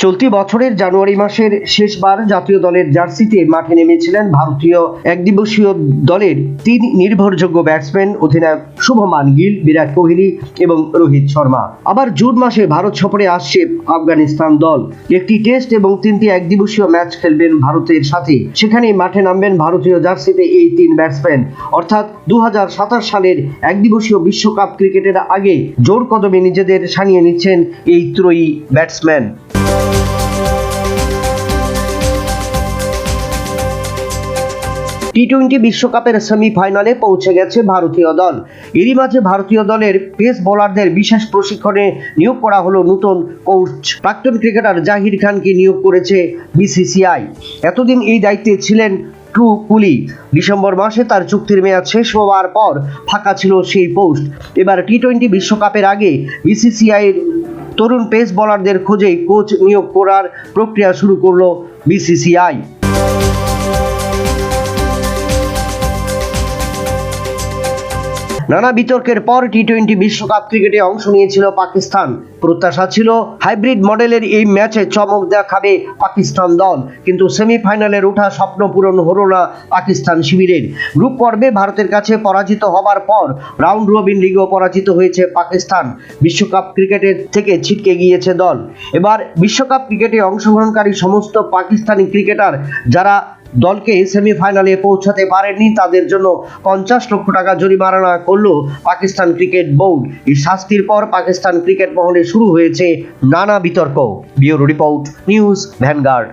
চলতি বছরের জানুয়ারি মাসের শেষবার জাতীয় দলের জার্সিতে মাঠে নেমেছিলেন ভারতীয় একদিবসীয় দলের তিন নির্ভরযোগ্য ব্যাটসম্যান অধিনায়ক শুভমান গিল, বিরাট কোহলি এবং রোহিত শর্মা। আবার জুন মাসে ভারত সফরে আসছে আফগানিস্তান দল। একটি টেস্ট এবং তিনটি একদিবসীয় ম্যাচ খেলবেন ভারতের সাথে। সেখানে মাঠে নামবেন ভারতীয় জার্সিতে এই তিন ব্যাটসম্যান। অর্থাৎ 2027 সালের একদিবসীয় বিশ্বকাপ ক্রিকেটের আগে জোর কদমে নিজেদের সানিয়ে নিচ্ছেন এই ত্রয়ী ব্যাটসম্যান। টি-20 বিশ্বকাপের সেমিফাইনালে পৌঁছে গেছে ভারতীয় দল। এরই মাঝে ভারতীয় দলের পেস বোলারদের বিশেষ প্রশিক্ষণে নিয়োগ করা হলো নতুন কোচ। প্রাক্তন ক্রিকেটার জাহির খানকে নিয়োগ করেছে বিসিসিআই। এতদিন এই দায়িত্বে ছিলেন ট্রু কুলি। ডিসেম্বর মাসে তার চুক্তির মেয়াদ শেষ হওয়ার পর ফাঁকা ছিল সেই পোস্ট। এবার টি-20 বিশ্বকাপের আগে বিসিসিআই তরুণ পেস বোলারদের খোঁজে কোচ নিয়োগ করার প্রক্রিয়া শুরু করলো বিসিসিআই। নানা বিতর্কের পর টি-20 বিশ্বকাপ ক্রিকেটে অংশ নিয়েছিল পাকিস্তান। প্রত্যাশা ছিল হাইব্রিড মডেলের এই ম্যাচে চমক দেখাবে পাকিস্তান দল, কিন্তু সেমিফাইনালের ওঠা স্বপ্ন পূরণ হলো না পাকিস্তান শিবিরের। গ্রুপ পর্বে ভারতের কাছে পরাজিত হবার পর রাউন্ড রবিন লিগেও পরাজিত হয়েছে পাকিস্তান। বিশ্বকাপ ক্রিকেটের থেকে ছিটকে গিয়েছে দল। এবার বিশ্বকাপ ক্রিকেটে অংশগ্রহণকারী সমস্ত পাকিস্তানি ক্রিকেটার যারা দলকে সেমিফাইনালে পৌঁছাতে পারেননি তাদের জন্য 50 লক্ষ টাকা জরিমানা করল পাকিস্তান ক্রিকেট বোর্ড। এই শাস্তির পর পাকিস্তান ক্রিকেট মহলে শুরু হয়েছে নানা বিতর্ক। Bureau report, news vanguard.